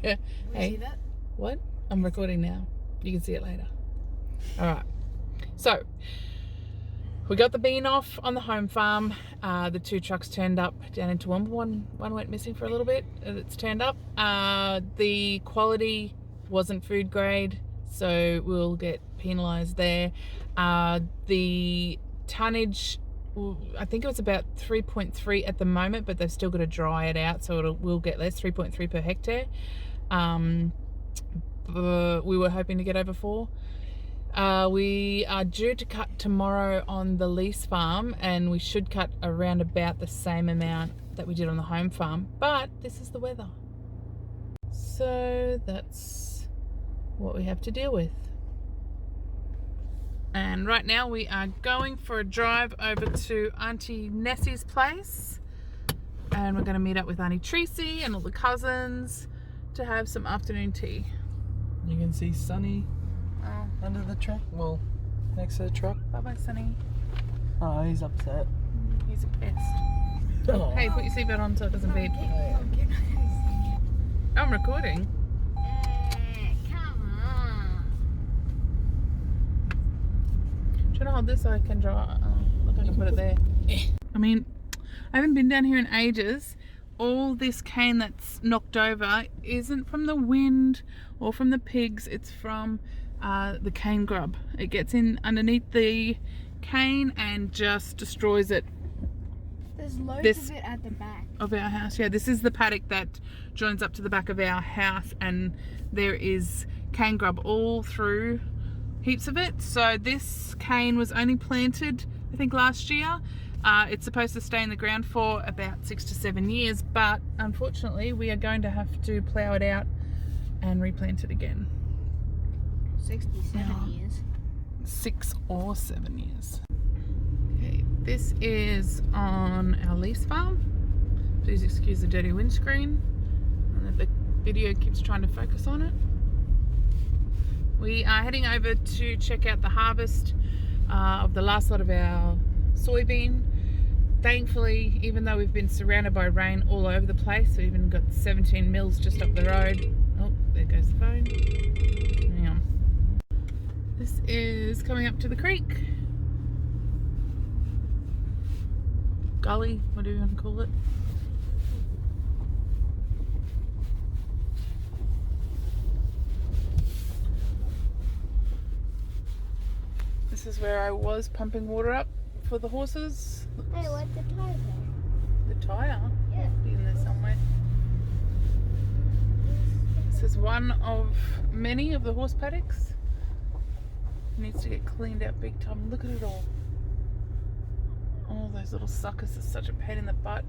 Yeah. Hey, see that? What? I'm recording now. You can see it later. All right. So we got the bean off on the home farm. The 2 trucks turned up down into one went missing for a little bit. It's turned up. The quality wasn't food grade, so we'll get penalised there. The tonnage, I think it was about 3.3 at the moment, but they've still got to dry it out, so we'll get less, 3.3 per hectare. We were hoping to get over 4. We are due to cut tomorrow on the Lease farm, and we should cut around about the same amount that we did on the home farm, but this is the weather. So that's what we have to deal with. And right now we are going for a drive over to Auntie Nessie's place, and we're going to meet up with Auntie Tracy and all the cousins to have some afternoon tea. You can see Sonny under the truck, well, next to the truck. Bye-bye, Sonny. Oh, he's upset. He's a pest. Oh. Hey, put your seatbelt on so it doesn't beep. I'm recording. Come on. Trying to hold this so I can draw. Look, I can put it there. I mean, I haven't been down here in ages. All this cane that's knocked over isn't from the wind or from the pigs. It's from the cane grub. It gets in underneath the cane and just destroys it. There's loads of it at the back of our house. Yeah, this is the paddock that joins up to the back of our house, and there is cane grub all through, heaps of it. So this cane was only planted, I think, last year. It's supposed to stay in the ground for about 6 to 7 years, but unfortunately we are going to have to plough it out and replant it again. 67 years. 6 or 7 years. Okay, this is on our Lease farm. Please excuse the dirty windscreen. And the video keeps trying to focus on it. We are heading over to check out the harvest of the last lot of our soybean. Thankfully, even though we've been surrounded by rain all over the place, we even got 17 mils just up the road. Oh, there goes the phone. Hang on. This is coming up to the creek. Gully, what do you want to call it? This is where I was pumping water up for the horses. Hey, what's the tire there? The tyre? Yeah. Be in there somewhere. This is one of many of the horse paddocks. It needs to get cleaned out big time. Look at it all. All those little suckers are such a pain in the butt.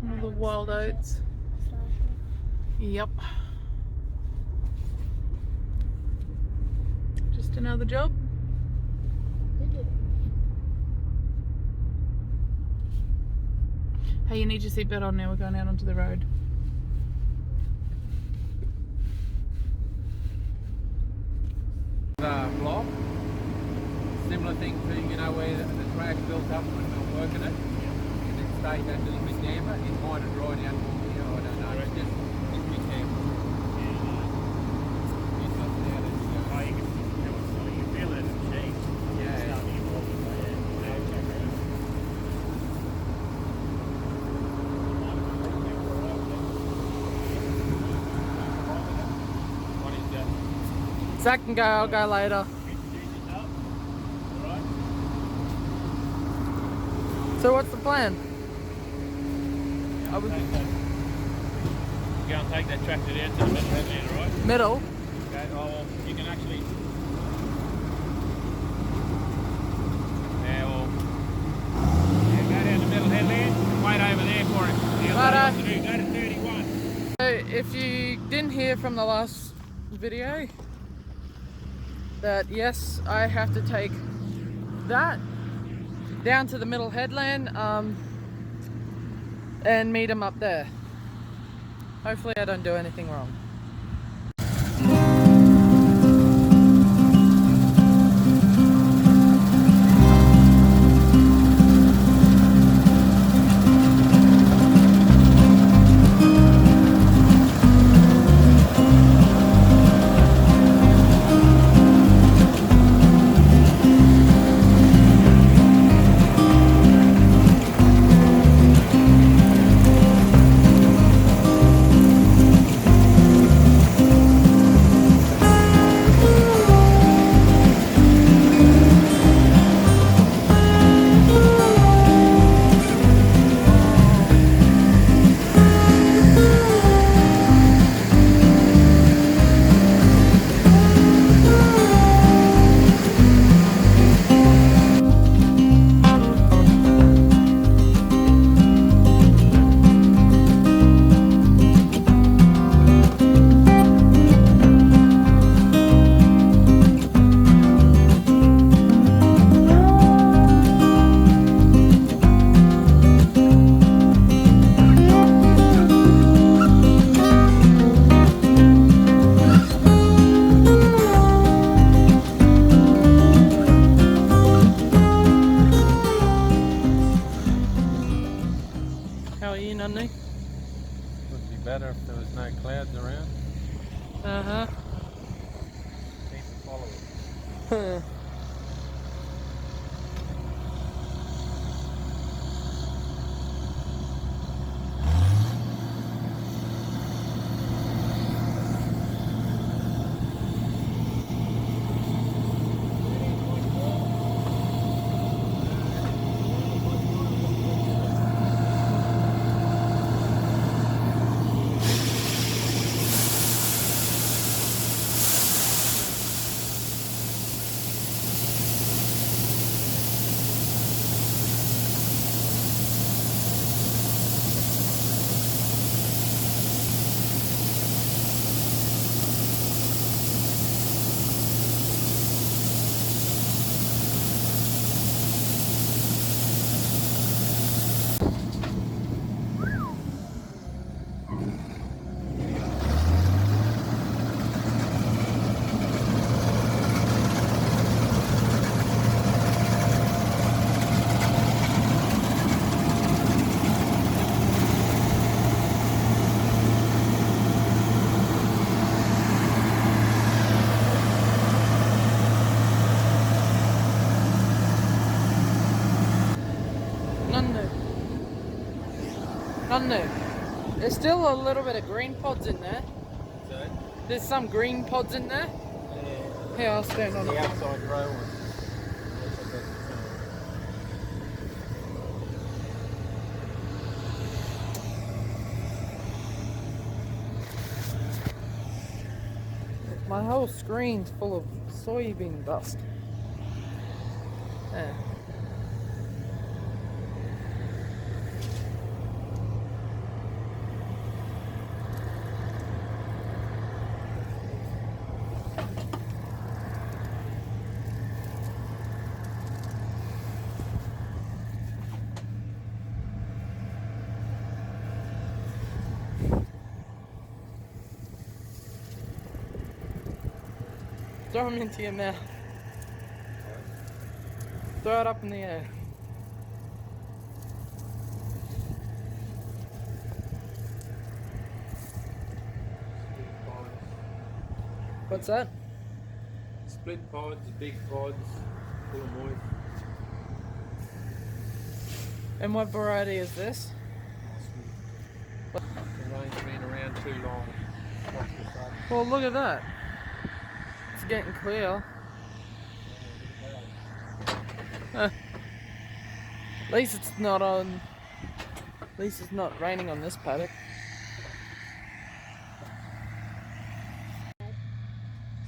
All the wild oats. Yep. Just another job. Hey, you need your seatbelt on now. We're going out onto the road. Block. Similar thing to, you know, where the track built up when we were working it. And it stayed that little bit damper. It might have dried out more here, I don't know. It's just a bit damper. Zach can go, I'll go later. So what's the plan? Go and take that tractor down to the middle headland, alright? Middle? Okay, well, you can actually... Yeah, well... Yeah, go down the middle headland and wait over there for it. Go to 31. So if you didn't hear from the last video, that yes, I have to take that down to the middle headland and meet him up there. Hopefully I don't do anything wrong. better if there was no clouds around. Uh-huh. Keep it following. None new. There's still a little bit of green pods in there. So, There's some green pods in there. yeah. Here, I'll stand on The it. outside row one. My whole screen's full of soybean dust. Yeah. Throw them into your mouth. Throw it up in the air. What's that? Split pods, big pods, full of moist. And what variety is this? The rain's been around too long. Watch the sun. Well, look at that. It's getting clear. At least it's not on. At least it's not raining on this paddock.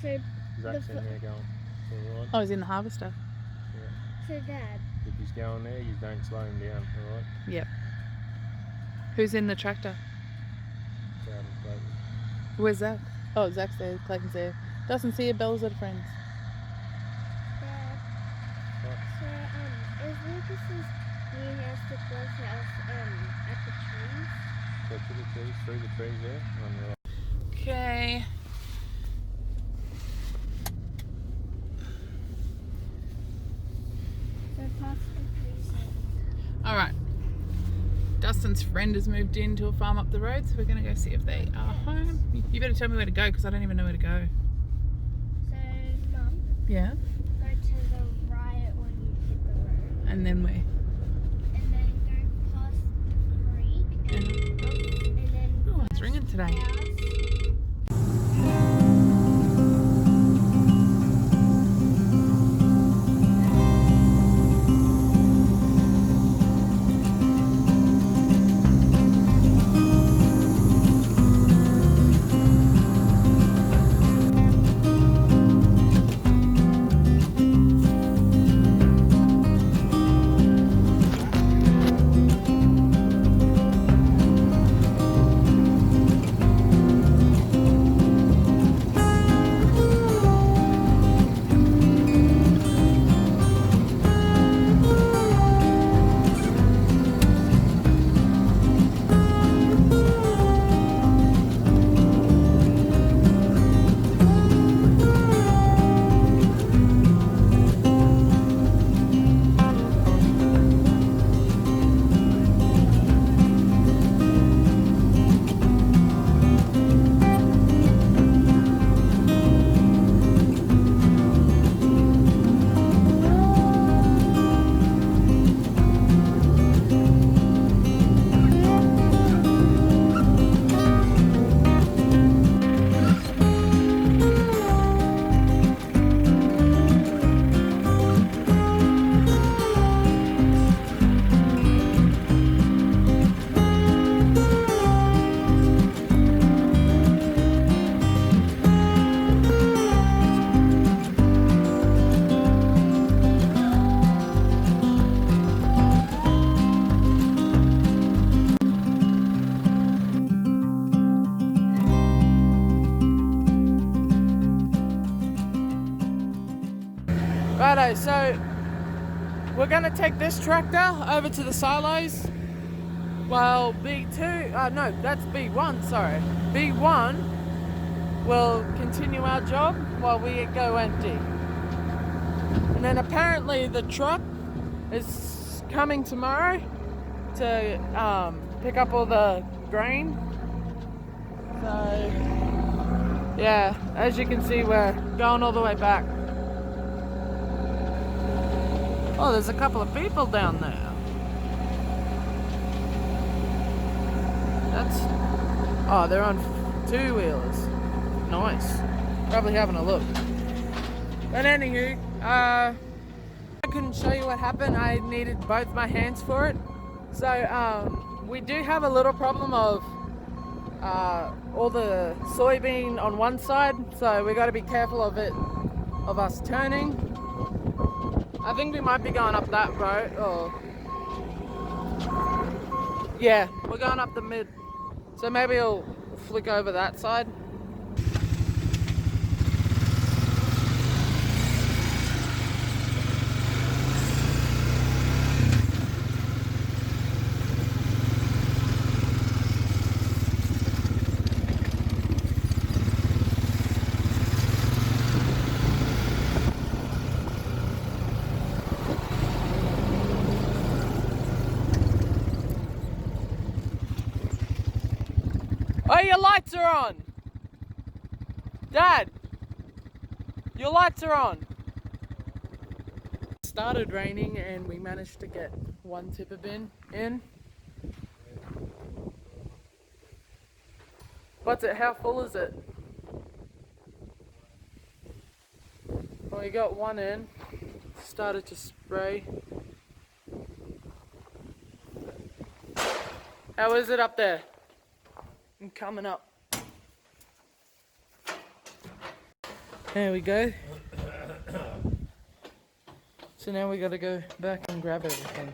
So, Zach's in there going. Alright. Oh, he's in the harvester. so Dad, If he's going there, you don't slow him down, alright? Yep. Who's in the tractor? Out of Clayton. Where's Zach? Oh, Zach's there. Clayton's there. Doesn't see your bells at friends. Dad. So, is Lucas's new house the close house at the trees? Go to the trees, through the trees there, on the right. Okay. So past the trees. All right. Dustin's friend has moved into a farm up the road, so we're going to go see if they are home. You better tell me where to go because I don't even know where to go. So, Mum, Yeah. go to the right when you hit the road. And then where? And then go past the creek. And then Oh, it's ringing today. house. Okay, so we're gonna take this tractor over to the silos while B2, no, that's B1, sorry. B1 will continue our job while we go empty. And then apparently the truck is coming tomorrow to pick up all the grain. So yeah, as you can see, we're going all the way back. Oh, there's a couple of people down there. Oh, they're on two-wheelers. Nice. Probably having a look. But anywho, I couldn't show you what happened. I needed both my hands for it. So we do have a little problem of all the soybean on one side, so we got to be careful of us turning. I think we might be going up that road, or yeah, we're going up the mid, so maybe I'll flick over that side. Oh, your lights are on! Dad! Your lights are on! It started raining and we managed to get one tipper bin in. What's it? How full is it? Well, we got one in. Started to spray. How is it up there? I'm coming up. There we go. So now we gotta go back and grab everything.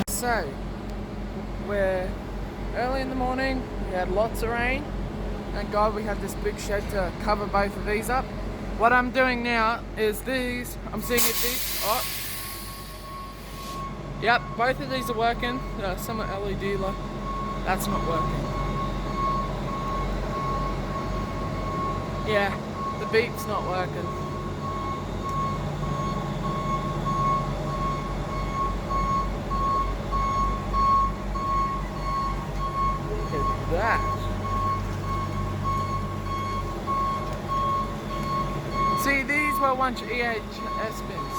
So, we're early in the morning, we had lots of rain. Thank God we have this big shed to cover both of these up. What I'm doing now is these, I'm seeing if these, yep, both of these are working. Some are LED light, that's not working. Yeah, the beep's not working. That. See, these were once EHS bins.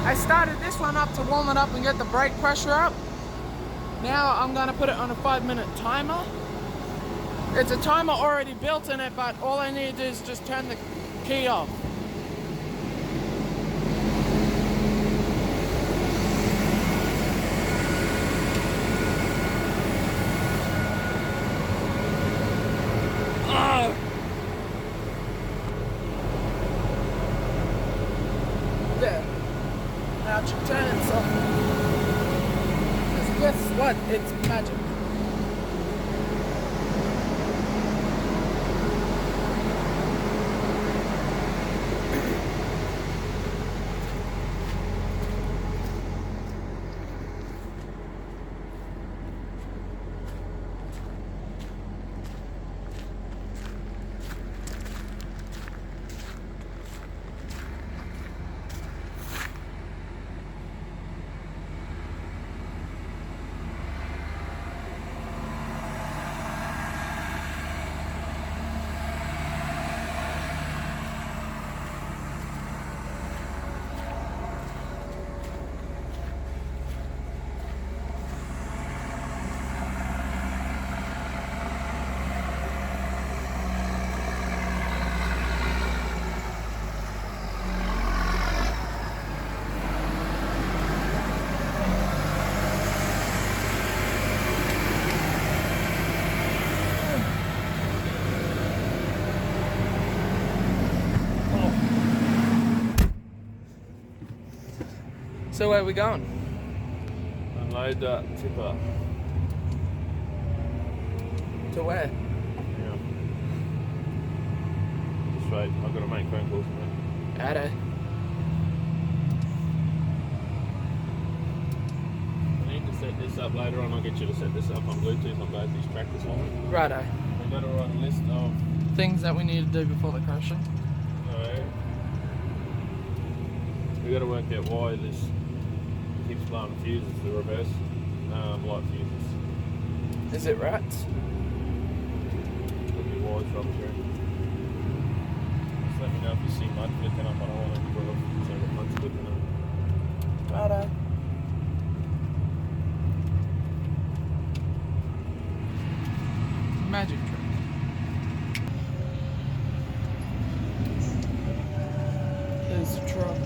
I started this one up to warm it up and get the brake pressure up. Now I'm going to put it on a 5-minute timer. It's a timer already built in it, but all I need to do is just turn the key off. Oh. There. Now it should turn itself. Guess what? It's magic. So where are we going? Unload that tipper. To where? Yeah. Just wait, I've got to make phone calls. Righto. I need to set this up later on. I'll get you to set this up on Bluetooth on both these tractors for me. Righto. We've got to write a list of Things that we need to do before the crashing. We've got to work out why this keeps blowing fuses, the reverse light fuses. Is it rats? Could be wires rubber here. Just let me know if you see mud flicking up on all and put off so the mud's flicking up. Righto. Magic trick. There's the truck.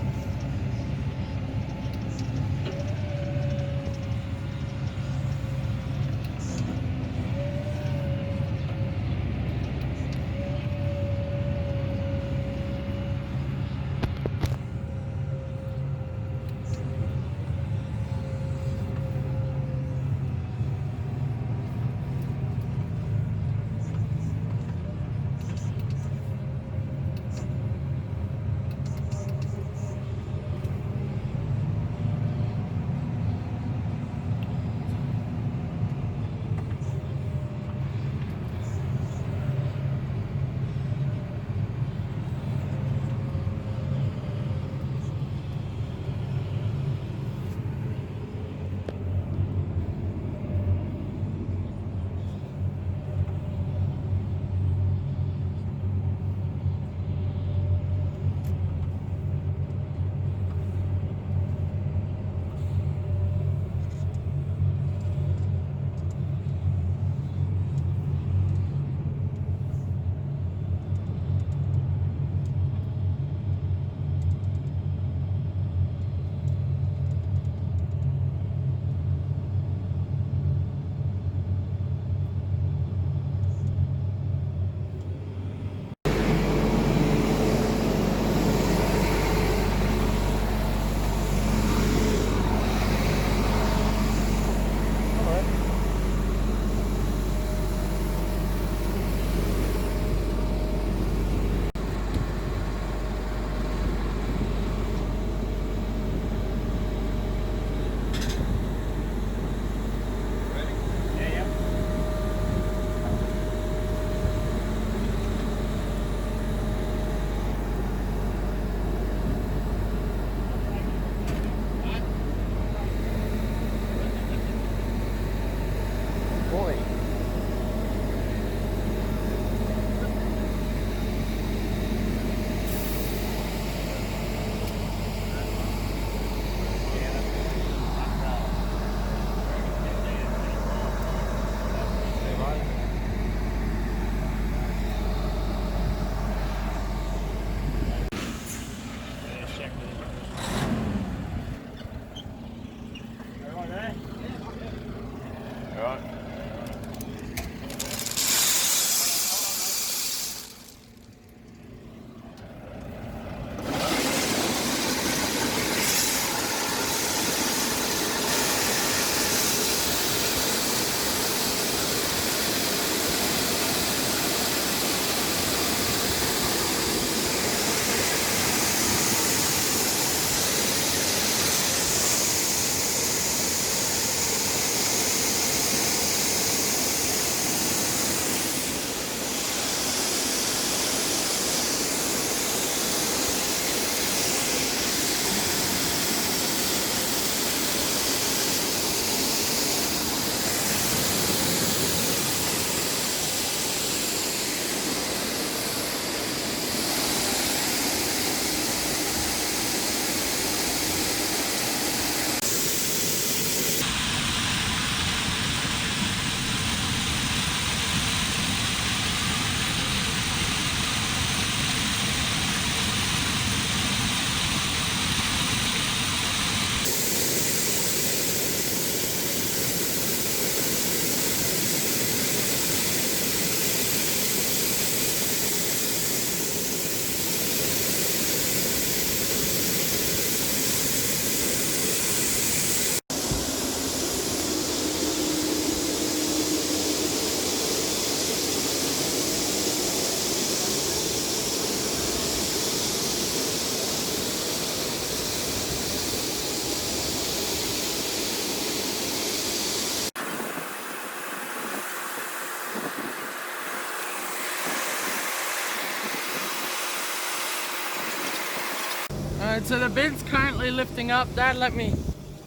Alright, so the bin's currently lifting up. Dad let me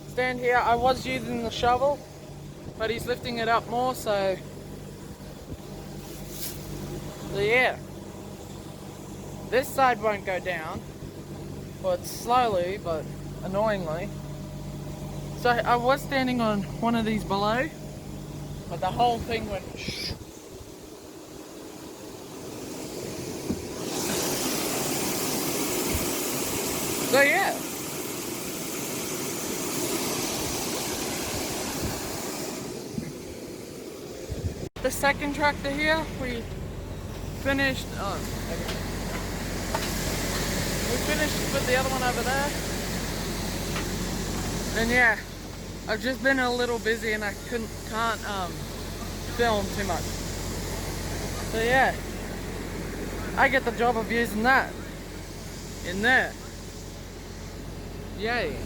stand here. I was using the shovel, but he's lifting it up more, so yeah. This side won't go down. Well, it's slowly, but annoyingly. So I was standing on one of these below, but the whole thing went shh. So yeah. The second tractor here, we finished with the other one over there. And yeah, I've just been a little busy and I can't film too much. So yeah, I get the job of using that in there. Yay.